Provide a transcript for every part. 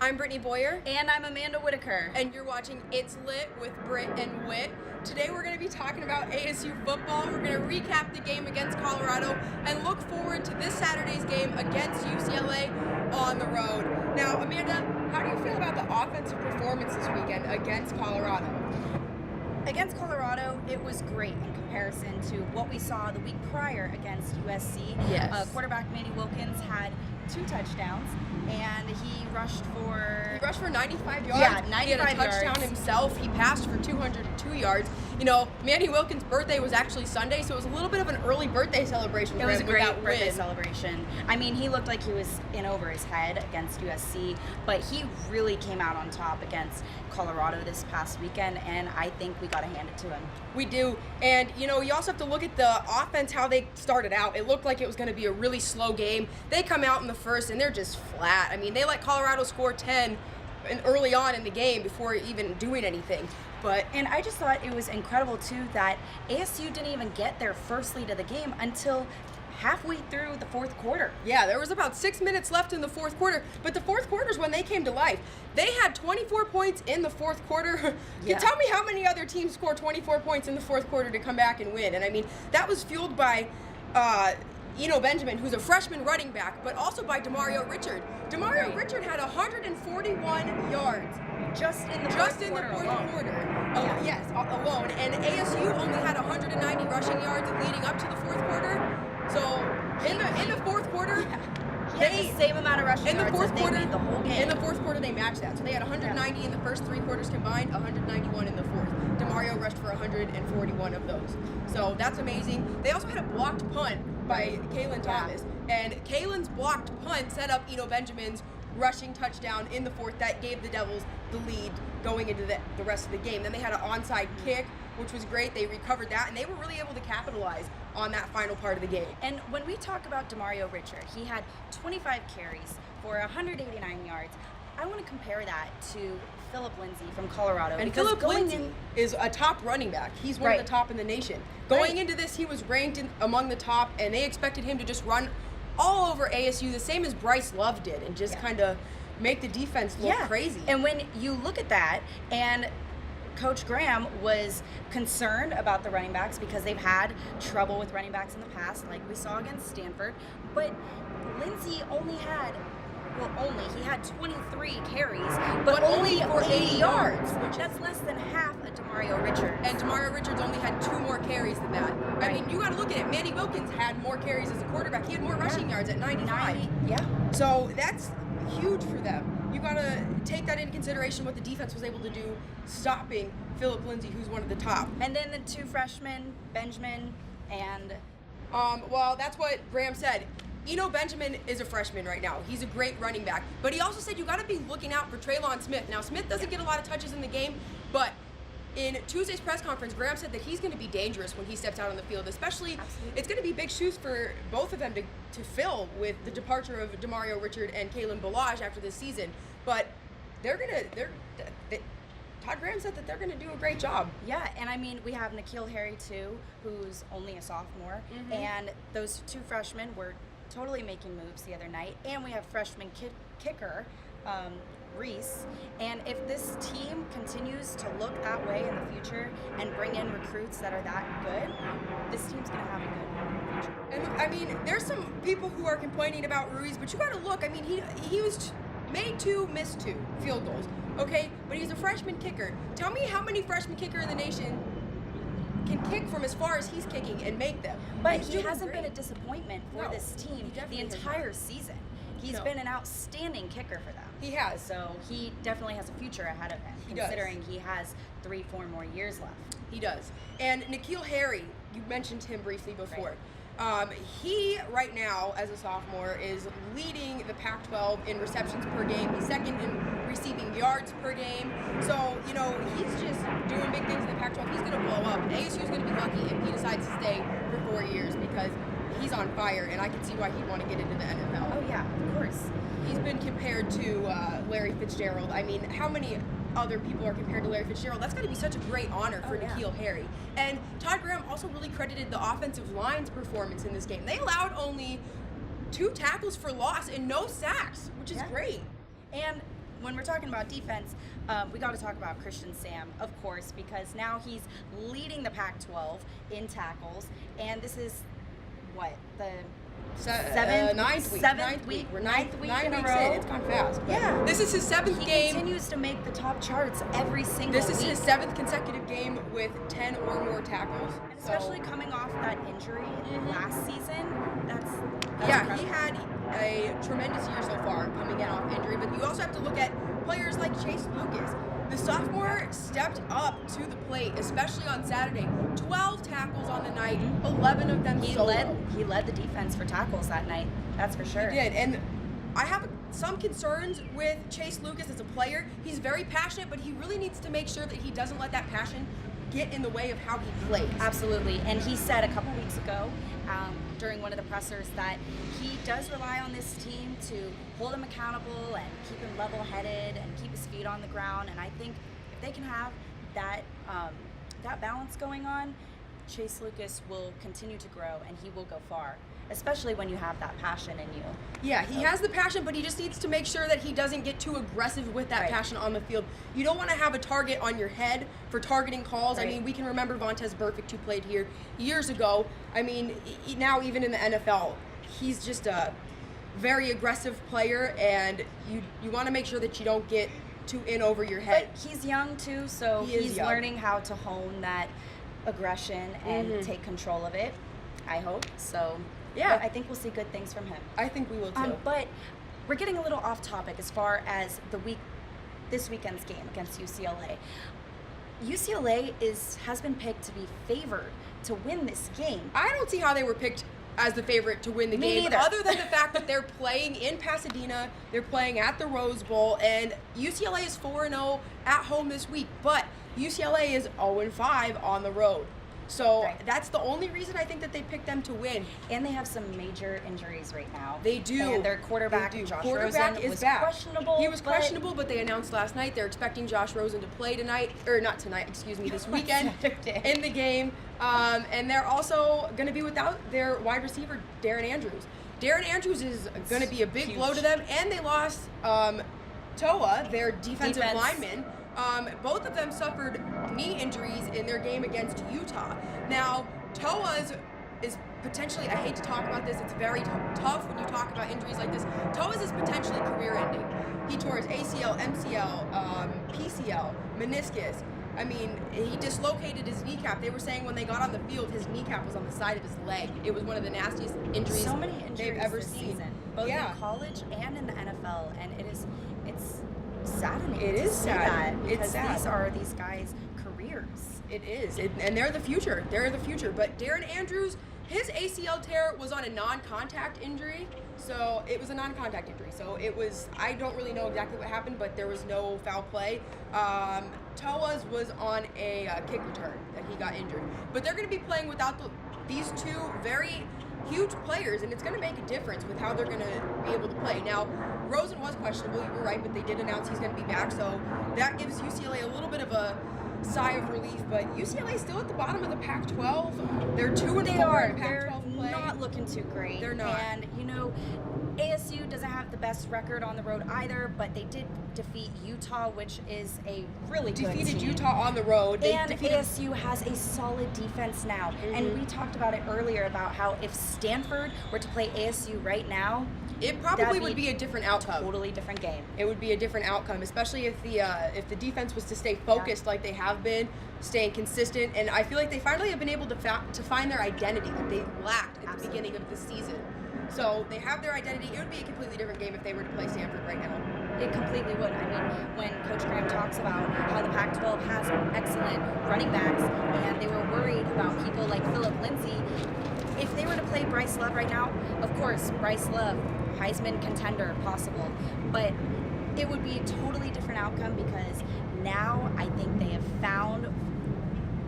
I'm Brittany Boyer. And I'm Amanda Whitaker. And you're watching It's Lit with Britt and Whit. Today we're going to be talking about ASU football. We're going to recap the game against Colorado and look forward to this Saturday's game against UCLA on the road. Now, Amanda, how do you feel about the offensive performance this weekend against Colorado? Against Colorado, it was great in comparison to what we saw the week prior against USC. Yes. Quarterback Manny Wilkins had 2 touchdowns, and he rushed for 95 yards. Yeah, 95 He had a touchdown yards. himself. He passed for 202 yards. You know, Manny Wilkins' birthday was actually Sunday, so it was a little bit of an early birthday celebration. It was a for him with great that birthday win. celebration. I mean, he looked like he was in over his head against USC, but he really came out on top against Colorado this past weekend, and I think we got to hand it to him. We do. And, you know, you also have to look at the offense, how they started out. It looked like it was going to be a really slow game. They come out in the first, and they're just flat. I mean, they let Colorado score 10 early on in the game before even doing anything. And I just thought it was incredible, too, that ASU didn't even get their first lead of the game until halfway through the fourth quarter. Yeah, there was about 6 minutes left in the fourth quarter, but the fourth quarter is when they came to life. They had 24 points in the fourth quarter. Yeah. Tell me how many other teams score 24 points in the fourth quarter to come back and win. And I mean, that was fueled by Benjamin, who's a freshman running back, but also by Demario Richard. Demario Richard had 141 yards. Just in the fourth alone. quarter. Alone. And ASU only had 190 rushing yards leading up to the fourth quarter. So in the fourth quarter, He had the same amount of rushing in the yards fourth as they quarter, lead the whole game. in the fourth quarter, they matched that. So they had 190 in the first 3 quarters combined, 191 in the fourth. Demario rushed for 141 of those. So that's amazing. They also had a blocked punt by Kalen Thomas. And Kalen's blocked punt set up Benjamin's rushing touchdown in the fourth that gave the Devils the lead going into the rest of the game. Then they had an onside kick, which was great. They recovered that, and they were really able to capitalize on that final part of the game. And when we talk about Demario Richard, he had 25 carries for 189 yards. I want to compare that to Philip Lindsay from Colorado. And because Philip Lindsay is a top running back. He's one of the top in the nation. Going into this, he was ranked among the top, and they expected him to just run all over ASU, the same as Bryce Love did, and just kind of make the defense look crazy. And when you look at that, and Coach Graham was concerned about the running backs because they've had trouble with running backs in the past, like we saw against Stanford. But Lindsay he had 23 carries, but only for 80 yards. That's less than half of Demario Richard. And Demario Richards only had 2 more carries than that. I mean, you got to look at it. Manny Wilkins had more carries as a quarterback. He had more rushing yards at 95. So that's huge for them. You got to take that into consideration, what the defense was able to do, stopping Philip Lindsay, who's one of the top. And then the 2 freshmen, Benjamin and... Well, that's what Graham said. Benjamin is a freshman right now. He's a great running back. But he also said you got to be looking out for Traylon Smith. Now, Smith doesn't get a lot of touches in the game, but in Tuesday's press conference, Graham said that he's going to be dangerous when he steps out on the field, especially it's going to be big shoes for both of them to fill with the departure of Demario Richard and Kalen Balaj after this season. But Todd Graham said that they're going to do a great job. Yeah, and I mean, we have N'Keal Harry, too, who's only a sophomore, and those 2 freshmen were totally making moves the other night, and we have freshman kicker Reese. And if this team continues to look that way in the future and bring in recruits that are that good, this team's going to have a good future. And I mean, there's some people who are complaining about Ruiz, but you got to look. I mean, he was made 2, missed 2 field goals. Okay, but he's a freshman kicker. Tell me how many freshman kicker in the nation can kick from as far as he's kicking and make them. But he hasn't been a disappointment for this team the entire season. He's been an outstanding kicker for them. He has. So he definitely has a future ahead of him, considering he has 3-4 more years left. He does. And N'Keal Harry, you mentioned him briefly before. He, right now, as a sophomore, is leading the Pac-12 in receptions per game. He's second in receiving yards per game. So, he's just doing big things in the Pac-12. He's going to blow up. ASU is going to be lucky if he decides to stay for 4 years because he's on fire, and I can see why he'd want to get into the NFL. Oh, yeah, of course. He's been compared to Larry Fitzgerald. I mean, how many other people are compared to Larry Fitzgerald? That's got to be such a great honor for N'Keal Harry. And Todd Graham also really credited the offensive line's performance in this game. They allowed only 2 tackles for loss and no sacks, which is great. And when we're talking about defense, we got to talk about Christian Sam, of course, because now he's leading the Pac-12 in tackles, and this is what the ninth week. We're ninth week in a row. It's gone fast. Yeah. This is his seventh game. He continues to make the top charts every single This is week. his 7th consecutive game with 10 or more tackles. And especially coming off that injury last season, that's yeah, incredible. he had a tremendous year so far coming in off injury, but you also have to look at players like Chase Lucas. The sophomore stepped up to the plate, especially on Saturday. 12 tackles on the night, 11 of them solo. He led the defense for tackles that night. That's for sure. He did, and I have some concerns with Chase Lucas as a player. He's very passionate, but he really needs to make sure that he doesn't let that passion get in the way of how he plays. Absolutely, and he said a couple weeks ago during one of the pressers that he does rely on this team to hold him accountable and keep him level-headed and keep his feet on the ground. And I think if they can have that that balance going on, Chase Lucas will continue to grow and he will go far, especially when you have that passion in you. Yeah, he has the passion, but he just needs to make sure that he doesn't get too aggressive with that passion on the field. You don't want to have a target on your head for targeting calls. I mean, we can remember Vontaze Burfict, who played here years ago. I mean, now even in the NFL, he's just a very aggressive player, and you want to make sure that you don't get too in over your head. But he's young too, so he's learning how to hone that aggression and take control of it, I hope. So yeah, I think we'll see good things from him. I think we will too. But we're getting a little off topic as far as this weekend's game against UCLA. UCLA has been picked to be favored to win this game. I don't see how they were picked as the favorite to win the game, neither. Other than the fact that they're playing in Pasadena, they're playing at the Rose Bowl, and UCLA is 4-0 at home this week, but UCLA is 0-5 on the road. So that's the only reason I think that they picked them to win. And they have some major injuries right now. They do. And their quarterback, Josh Rosen, was questionable. He was questionable, but they announced last night they're expecting Josh Rosen to play tonight, or not tonight, excuse me, this weekend in the game. And they're also going to be without their wide receiver, Darren Andrews. Darren Andrews is going to be a big blow to them, and they lost Toa, their defensive lineman. Both of them suffered knee injuries in their game against Utah. Now, Toa's is potentially, I hate to talk about this, it's very tough when you talk about injuries like this. Toa's is potentially career-ending. He tore his ACL, MCL, PCL, meniscus. I mean, he dislocated his kneecap. They were saying when they got on the field, his kneecap was on the side of his leg. It was one of the nastiest injuries they've ever seen. Season, both in college and in the NFL, and it's saddening. It is sad. Because these are these guys' careers. It is, and they're the future. They're the future. But Darren Andrews, his ACL tear was on a non-contact injury. So it was a non-contact injury. So it was, I don't really know exactly what happened, but there was no foul play. Toa's was on a kick return that he got injured. But they're going to be playing without these two very huge players, and it's going to make a difference with how they're going to be able to play. Now, Rosen was questionable, you were right, but they did announce he's going to be back, so that gives UCLA a little bit of a sigh of relief, but UCLA is still at the bottom of the Pac-12. They're 2-4 in Pac-12 play. They're not looking too great. They're not. And, ASU doesn't have the best record on the road either, but they did defeat Utah, which is a really good team. Defeated Utah on the road. And ASU has a solid defense now. And we talked about it earlier about how if Stanford were to play ASU right now, it probably would be a different outcome. Totally different game. It would be a different outcome, especially if the defense was to stay focused like they have been, staying consistent. And I feel like they finally have been able to find their identity that they lacked at the beginning of the season. So they have their identity. It would be a completely different game if they were to play Stanford right now. It completely would. I mean, when Coach Graham talks about how the Pac-12 has excellent running backs, and they were worried about people like Phillip Lindsay, if they were to play Bryce Love right now, of course, Bryce Love, Heisman contender, possible. But it would be a totally different outcome because now I think they have found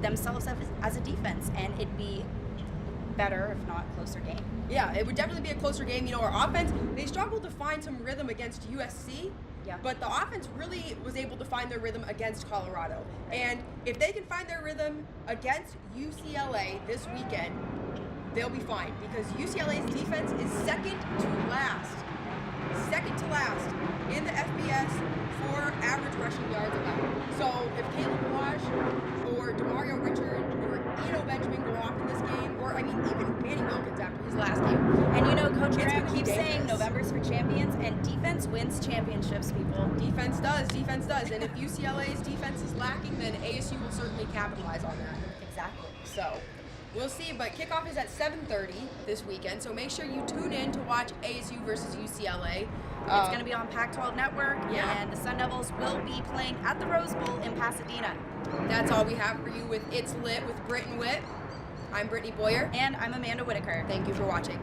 themselves as a defense, and it'd be better, if not closer game. Yeah, it would definitely be a closer game. Our offense, they struggled to find some rhythm against USC, but the offense really was able to find their rhythm against Colorado. And if they can find their rhythm against UCLA this weekend, they'll be fine because UCLA's defense is second to last in the FBS, for average rushing yards allowed. So if Caleb Wash or Demario Richard or Eno Benjamin go off in this game, or I mean even Manny Wilkins after his last game. And you know, Coach It's Graham gonna be keeps saying dangerous. November's for champions, and defense wins championships, people. Defense does. And if UCLA's defense is lacking, then ASU will certainly capitalize on that. Exactly. So we'll see, but kickoff is at 7:30 this weekend, so make sure you tune in to watch ASU versus UCLA. It's going to be on Pac-12 Network, yeah. and the Sun Devils will be playing at the Rose Bowl in Pasadena. That's all we have for you with It's Lit with Britt Whit. I'm Brittany Boyer. And I'm Amanda Whitaker. Thank you for watching.